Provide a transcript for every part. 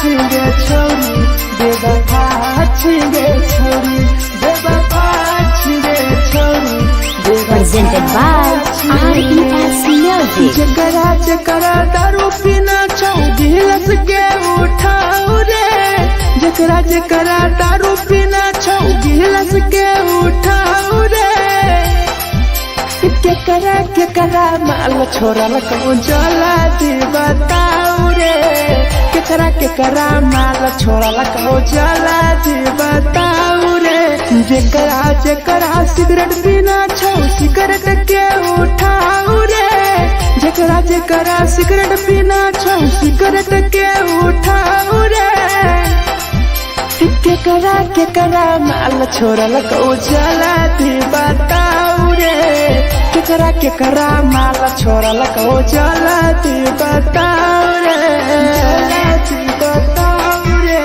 छिगे छोरी बेवफा छिगे छोरी बेवफा छिगे छोरी Presented by RES Music. जकरा जकरा दारू पीना छौ गिलास के उठाओ रे जकरा जकरा दारू पीना छौ गिलास के उठाओ रे केकरा माल छोड़ल कहूँ जला दी बताओ रे केकरा माल छोड़ल कहूँ जला दी बताओ रे जकरा सिगरेट पीना छौ सिगरेट के उठाओ रे जकरा सिगरेट पीना छौ सिगरेट के उठाओ रे केकरा माल छोड़ल कहूँ जला दी बताओ रे केकरा माल छोड़ल कहूँ जला दी बताओ रे जला दी बताओ रे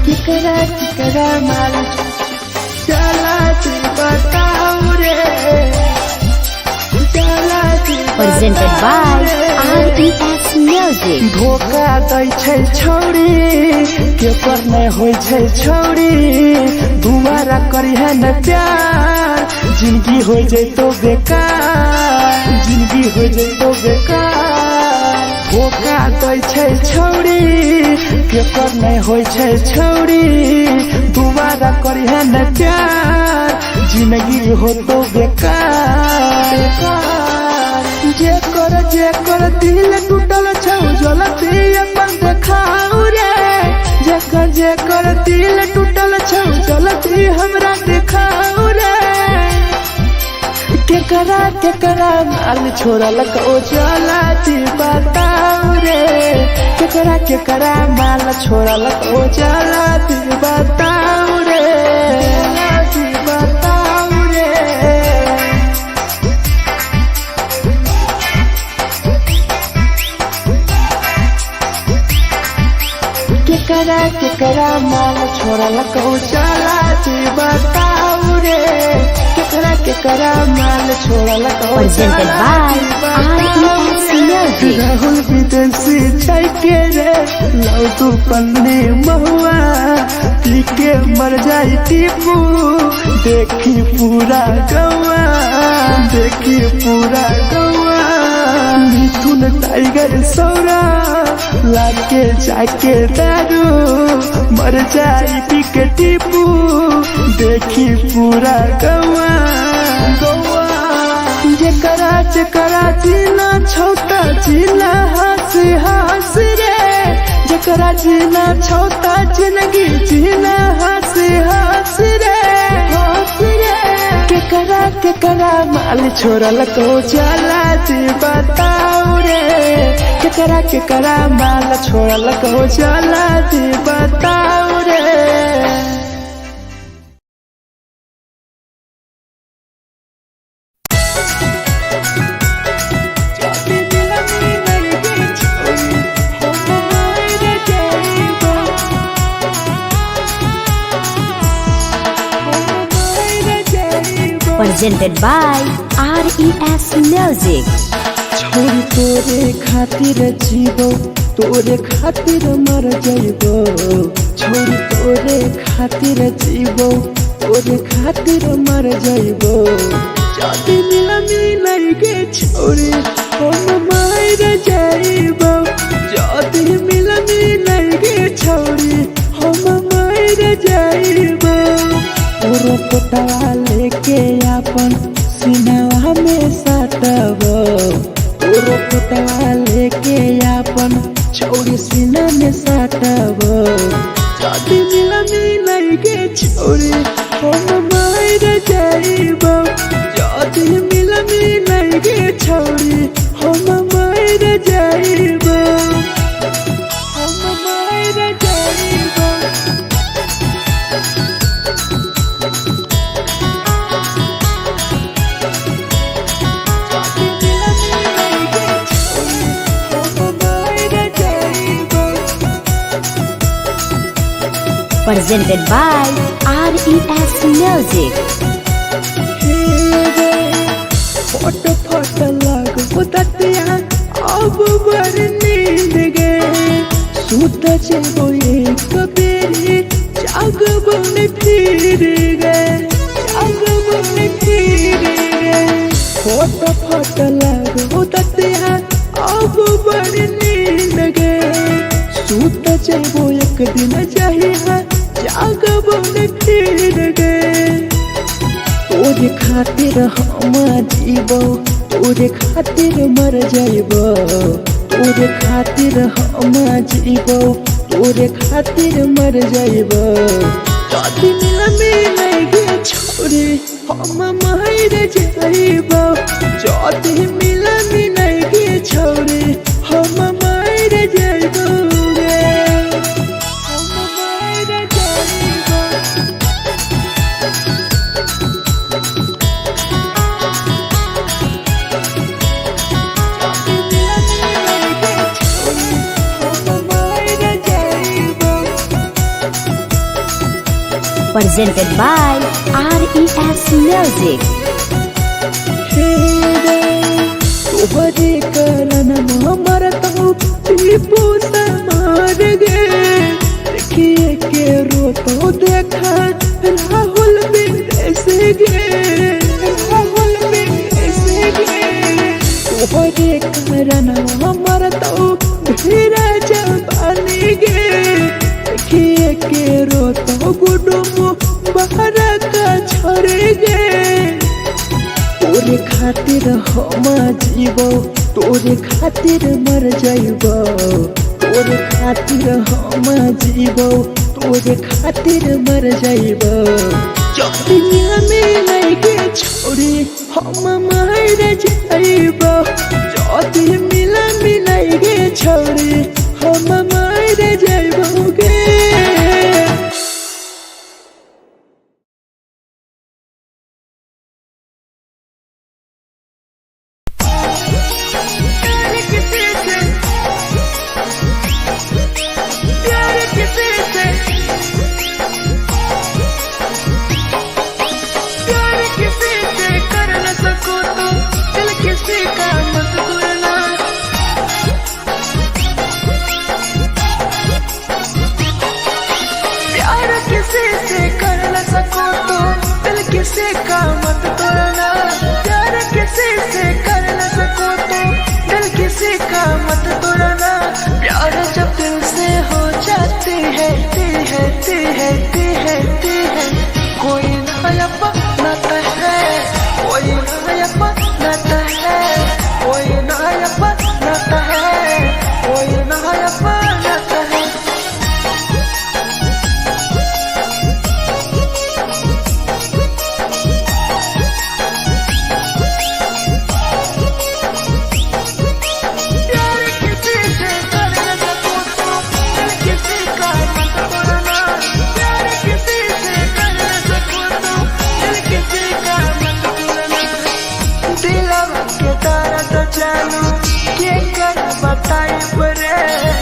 केकरा माल जला दी बताओ रे Presented by RES Music. धोखा दै छै छौरी केकर नहीं होय छै छौरी दुबारा करिहे न प्यार जिंदगी हो जैतो बेकार जिंदगी हो जैतो बेकार धोखा दै छै छौरी केकर नहीं होय छै छौरी दुबारा करिहे न प्यार जिंदगी हो तो बेकार जेकर दिल टूटल छौ जलती अपन देखाओ रे जेकर दिल टूटल छौ जलती हमरा देखाओ रे केकरा माल छोड़ल कहूँ जलती बताओ रे केकरा माल छोड़ल कहूँ जलती बताओ रे जलती बताओ रे केकरा माल छोड़ल कहूँ जला दी बताओ रे केकरा माल छोड़ल कहूँ Presented by RES Music. Rahul विदेशी छै के रे लौ तू पन्नी महुआ पी के मर जाई टीपू देखी पूरा गौआ देखी पूरा गौआ मिथुन टाइगर सौरा लाके जाके दारू मर जाई पी के टीपू देखी पूरा गौआ जकरा जीना छोटा जीना हंसी हंसी रे जकरा जीना छोटा जिंदगी जीना हंसी हंसी रे हंसी रे केकरा माल छोड़ल कहूँ जला दी बताओ रे केकरा माल छोड़ल कहूँ जला दी बताओ रे Presented by RES Music. छोरी तोरे खातिर जीवो तोरे खातिर मर जाइबो छोरी तोरे खातिर जीवो तोरे खातिर मर जाइबो जाति मिलन के छोरी हम मर जाइबो जाति मिलन के छोरी हम मर जाइबो तोरो पोटवा लेके अपन सिनवा में सटबो तोरो पोटवा लेके अपन छौरी सीना में सटबो जाति मिलन के छोरी हम मर जाइबो जाति मिलन के छोरी हम मर जाइबो हम मर जाइबो Presented by RES Music. फट फट लागो ततिया अब बड़ी नींद गे सूत जाबो एक दिन चाहिए जागबो न फिर गे तोरे खातिर हम जीबो तोरे खातिर मर जाइबो तोरे खातिर हम जीबो तोरे खातिर मर जाइबो कति मिल गे छोरी हम मर जाइबो जति मिल गे छोरी हम मर जाइबो गे हम मर जाइबो Presented by RES Music. तोहरे कारण मरत हूँ टीपू समार गे देखिए के रोतो देखा राहुल विदेश गे राहुल विदेश गे तोहरे कारण मरत हूँ धीरा जवानी गे देखिए के रोतो गुडुमो बाहर का छोड़ गे तोरे खातिर हम जीबो तोरे खातिर मर जाइबो तोरे खातिर हम जीबो तोरे खातिर मर जाइबो जति मिल गे छोरी हम मर जाइबो जति मिल गे छोरी हम मर जाइबो गे किसी का मत तोड़ना प्यार किसी से कर न सको तो दिल किसी का मत तोड़ना प्यार जब दिल से हो जाती है कोई नायपा नाता है कोई नायपा नाता है कोई नायपा नाता है कोई नायपा नाता है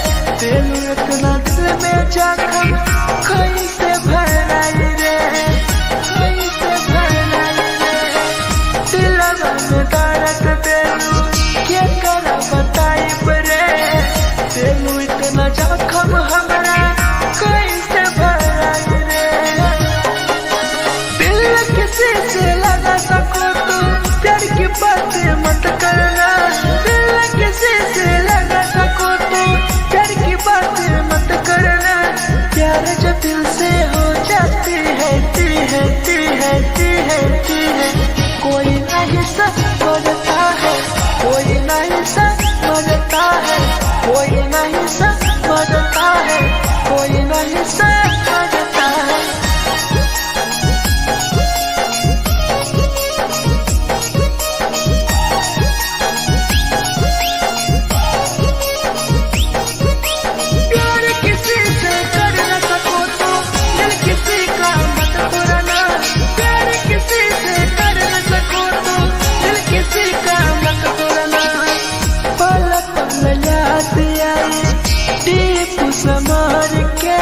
इतना दिल में जाकर कहीं से भराई रे कहीं से भराई रे दिल में दर्द देलू क्या कर बताई रे देलू इतना जख्म हमारा कहीं से भराई रे दिल किसी से लगा सको तो प्यार की बातें मत करना दिल किसी से लगा सको तो प्यार की बातें मत करना प्यार जब दिल से हो जाती है कोई नहीं समझता है कोई नहीं समझता है कोई नहीं समझता है कोई नहीं समझता है समार के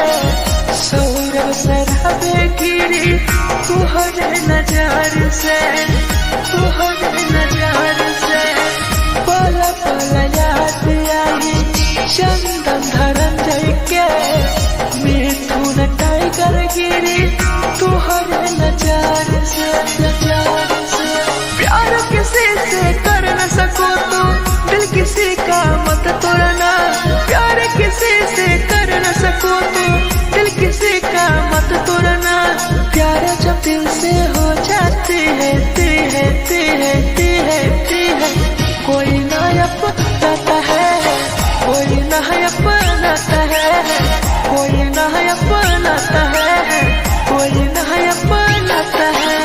सौरभ सरहबे गिरी तुहरे नजार से पल पल याद आई चंदन धरंजय के मिथुन टाइगर गिरी तुहरे नजार से प्यार किसी से कर न सको तो दिल किसी का मत तोड़ना। प्यार किसी से कर न सको तो दिल किसी का मत तोड़ना। प्यार जब दिल से हो जाती है कोई ना अपनाता है, कोई ना अपनाता है, कोई ना अपनाता है, कोई ना अपनाता है।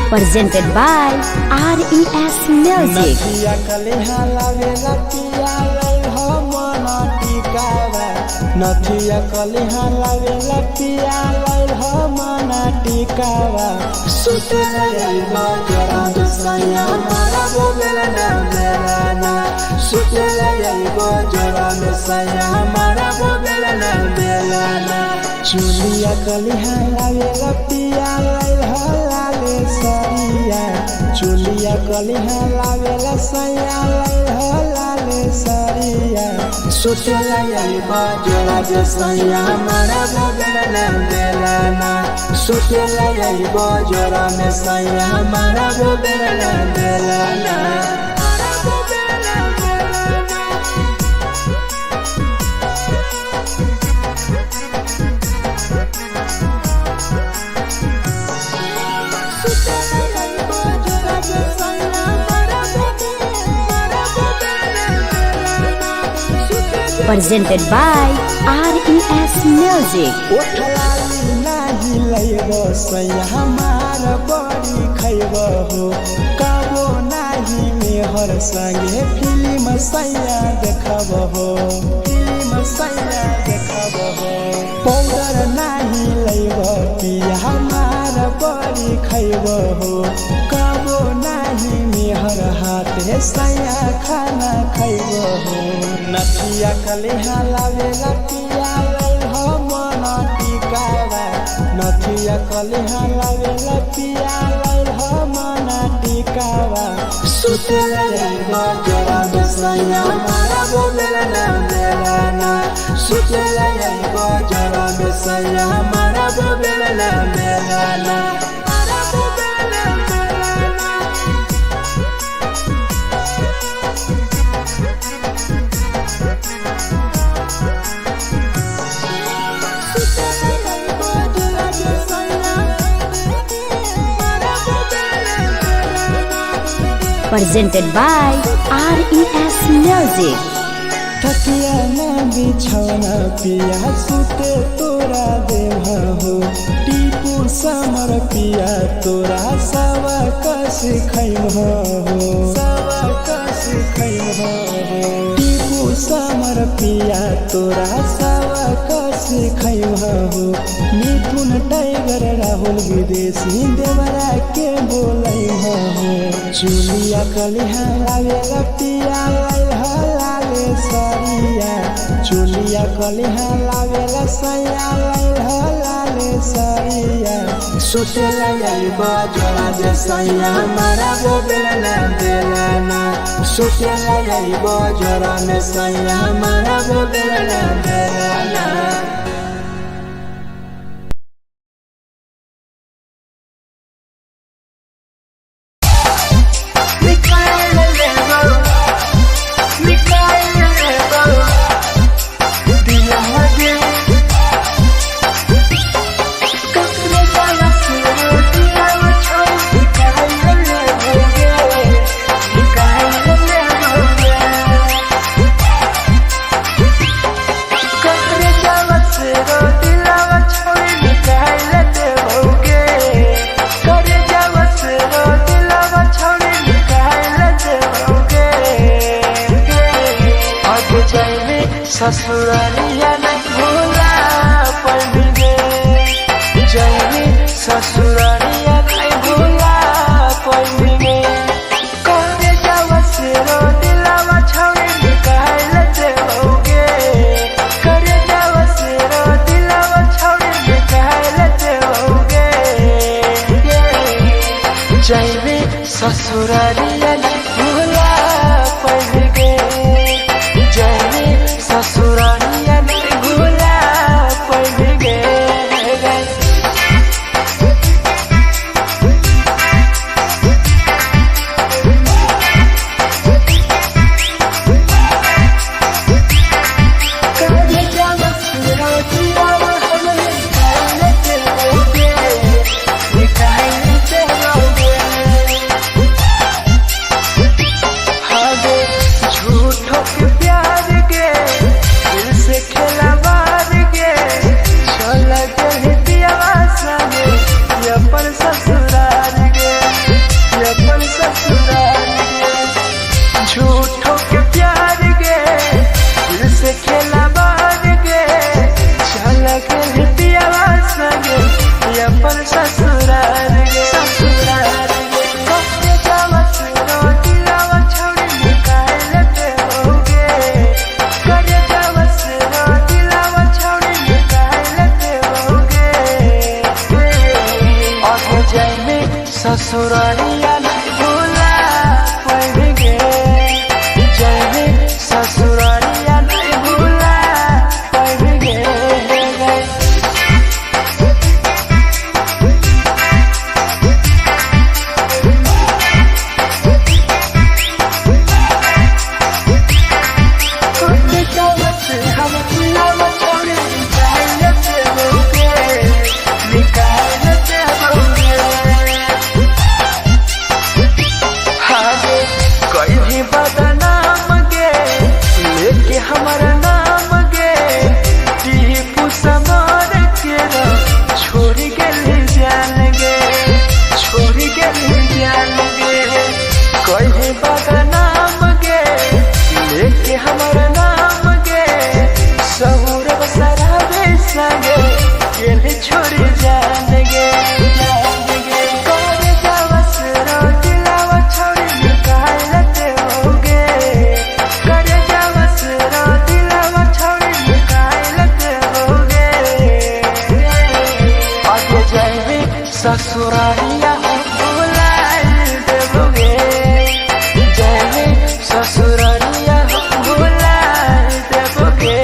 Presented by RES Music. नथिया कलिहा लावेला पिया लई हो मना टिकावा। नथिया कलिहा लावेला पिया लई हो मना टिकावा। सुते लई बजरा सैया मारा बोलेला ना बेलाना। सुते लई बजरा सैया मारा बोलेला ना बेलाना। चुलिया कलिहा लावेला पिया लई हो लाले सरिया। चुलिया कलिहा लावेला सैया लई हो लाले सरिया। सुतेला यही बजरा सैया मारा बोलेला ना बेलाना। सुतेला यही बजरा में सैया मारा बोलेला ना बेलाना। Presented by RES Music. ओठलाली नाही लैबो सैया हमार बड़ी खैबो हो। कबो नाही मेहर संगे फिल्म सैया देखबो हो। फिल्म सैया देखबो हो। पाउडर नाही लैबो पिया हमार बड़ी खैबो हो। कबो नाही मेहर हाथे सैया खाना खैबो हो। नथिया कलिहा लावेला पिया लई हो मना टिकावा। नथिया कलिहा लावेला पिया लई हो मना टिकावा। सुतेला यही बजरा सैया मारा बोलेला ना बेलाना। सुतेला यही बजरा सैया मारा बोलेला ना बेलाना। Presented by RES Music. तकिया ना बिछौना पिया सुते तोरा देवा हो। टीपू समर पिया तोरा सवा कस खैम हो। सवा कस खैम हो। टीपू समर पिया तोरा सवा कस खैम हो। मिथुन टाइगर राहुल विदेशी देवरा के बोलै हो। चुलिया कलिहा लावेला पिया लई हो लाले सरिया। चुलिया कलिहा लावेला सैया लई हो लाले सरिया। सुतेला यही बजरा सैया मारा बोलेला ना बेलाना। सुतेला यही बजरा में सैया मारा बोलेला ना बेलाना। ससुरालिया नहीं भूला पड़ेंगे। जैनी ससुरालिया नहीं भूला पड़ेंगे। कौन जावा से रो दिलावा छौड़ी निकाल देओगे। हमारा नाम गे टीपू समर के छोड़ गए जान गे छोड़ गए जान गे कहे बाबा नाम गे लेके हमारा नाम गे सहूर बसरा बेसगे केले छोड़ जान गे ससुरालिया भुलाए देबोगे जय ससुरालिया भुलाए देबोगे।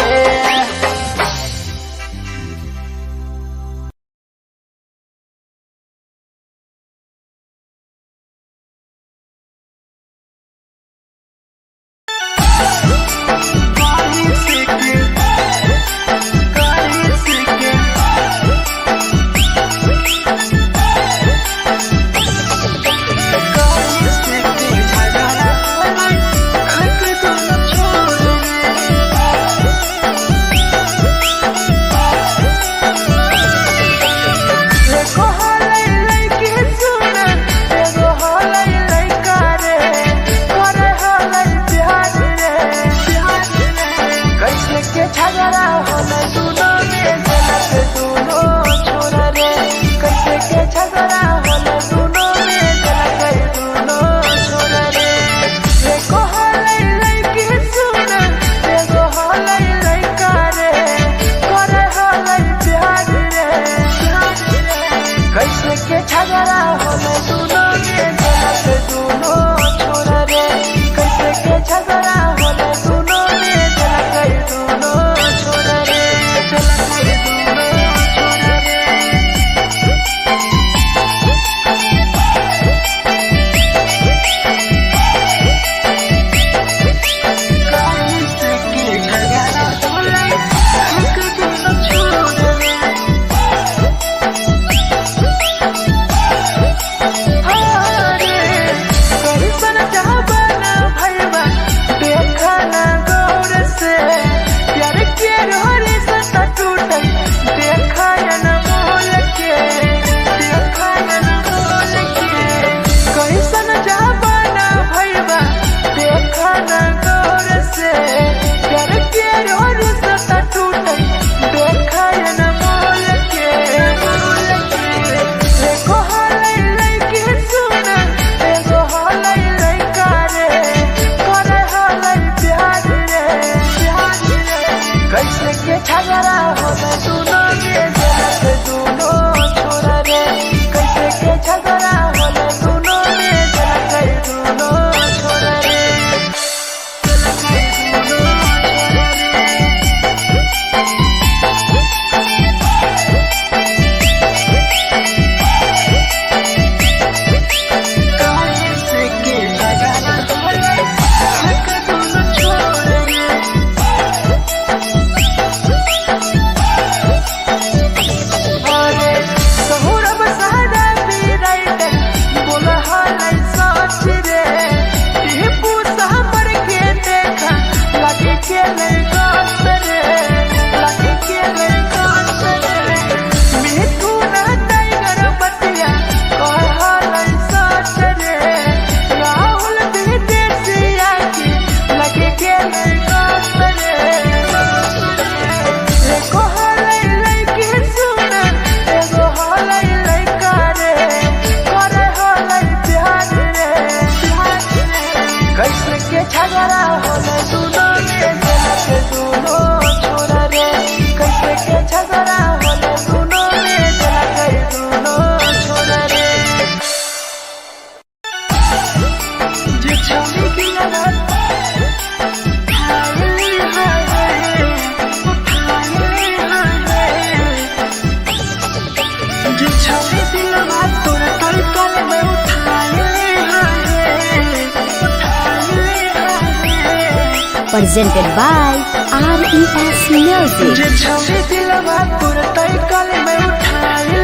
Presented by RES Music. जे छवि दिलवा तुरते कल में उठाए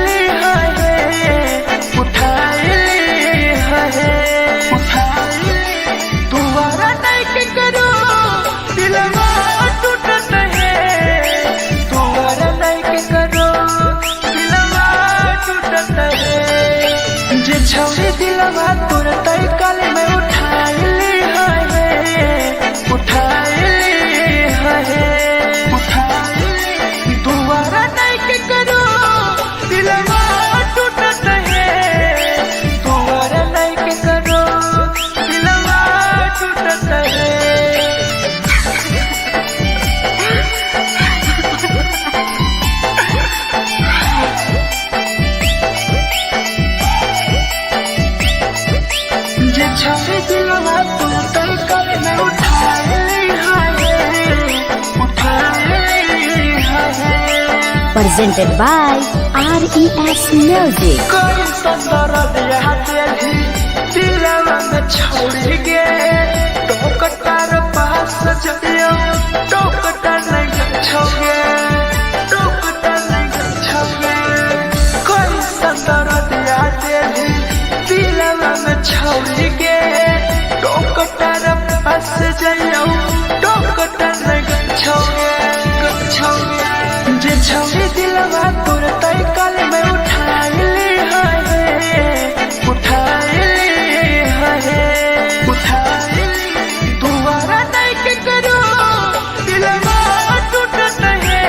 तुम्हारा नहीं के करो दिलवा Presented by RES Music. कोई संदर दिया तेरी दिलवा में छोड़ के टोकटार पास जइयो टोकटार नहीं छोगे टोकटार नहीं छोगे कोई संदर दिया तेरी दिलवा में छोड़ के टोकटार पास जइयो टोकटार नहीं छोगे छोगे जे छोड़ी दिलवा तोर तई कल में उठाई ली दोबारा नहीं के करो दिलवा टूटत है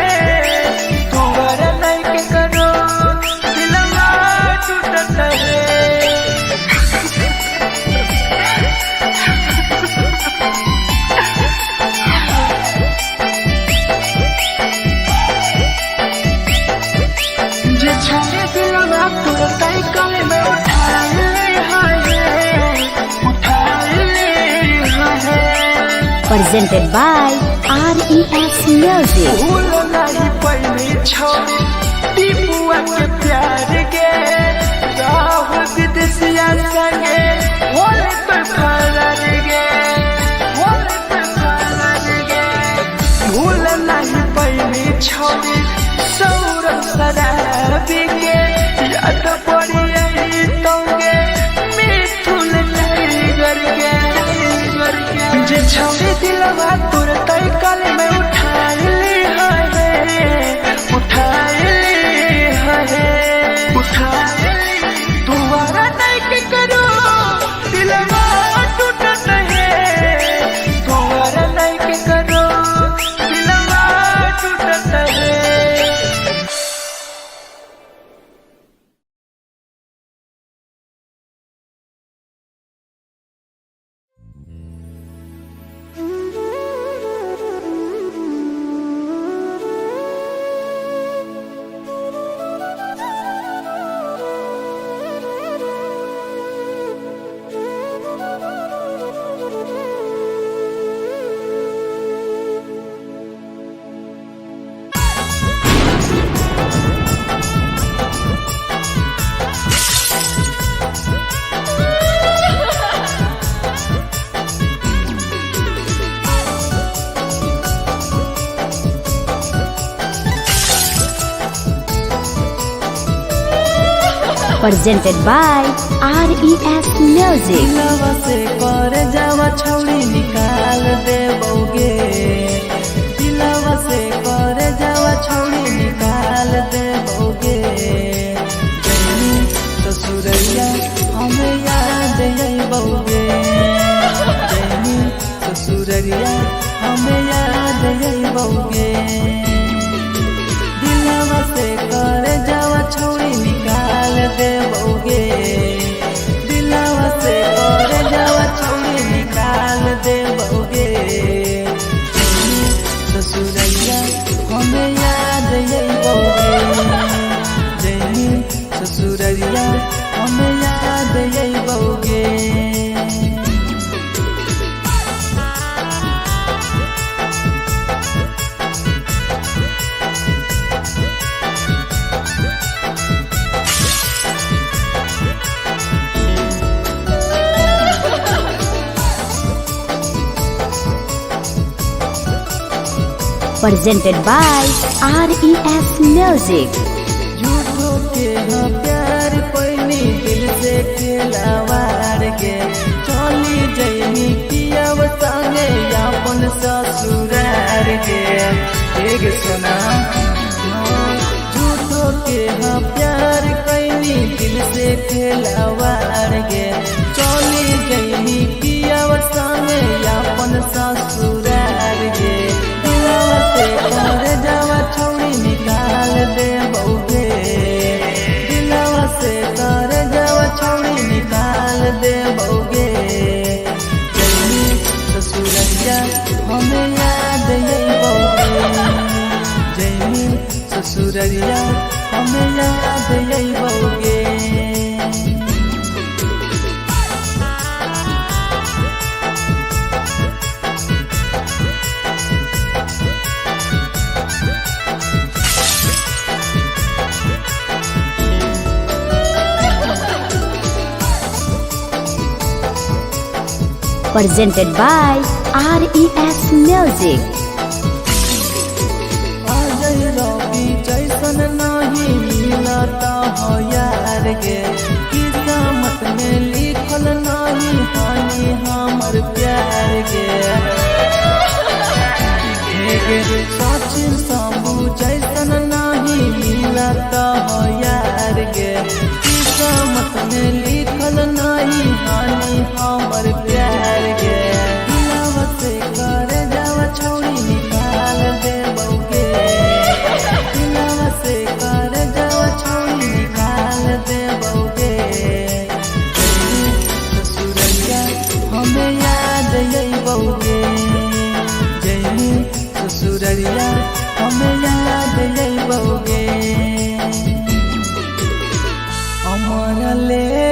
दोबारा नहीं के करो दिलवा टूटत है छाने दिलवा तोर तई कल में उठाई Presented by RES Music. भूल नहीं पहली छोड़ी टीपुआ के प्यार के राह विदेशिया संगे होले तो फरार गे होले तो फरार गे भूल नहीं पहली छोड़ी सौरभ शराबी के याद पड़ी आई तोगे मिथुन टाइगर के जे छोड़ी दिलवा तोर तई कल में उठाई ली दोबारा नहीं के करो दिलवा टूटत है दोबारा नहीं के करो दिलवा टूटत है Presented by RES Music. दिलवा से कर जावा छौड़ी निकाल देबोगे दिलवा से कर जावा छौड़ी निकाल देबोगे जैनी ससुरैया हमें याद अइबोगे जैनी ससुरैया हमें याद अइबोगे दिलवा से कर जावा छौड़ी निकाल देबोगे दिलवा से कर जावा छौड़ी निकाल देबोगे ससुरैया हमें याद अइबोगे जैनी ससुरैया हमें याद अइबोगे Presented by RES Music. झूठो के हाँ प्यार पैनी दिल से खिलावार के चली जैनी पियाव संगे अपन ससुरार के एक सुना झूठो के हाँ प्यार कैनी दिल से खिलावार के चली जैनी पियाव संगे अपन ससुरार के दिलवा से कर जावा छौड़ी निकाल देबोगे दिलवा से कर जावा छौड़ी निकाल देबोगे जैनी ससुरैया हमें याद अइबोगे जैनी ससुरैया हमें याद अइबोगे presented by RES Music. Ajay रवि जैसन नहीं मिलता हो यार गे, किस्मत में लिखल नहीं हानि हमर प्यार गे। सचिन शंभू जैसन नहीं मिलता हो यार गे, किस्मत में लिखल नहीं हानि हमर प्यार गे। दिलवा से कर जावा छोड़ी निकाल दे बउगे, दिलवा से कर जावा छोड़ी निकाल दे बउगे। ससुरैया हमें याद आई बउगे, जैनी ससुरैया हमें याद आई बउगे। अमर ले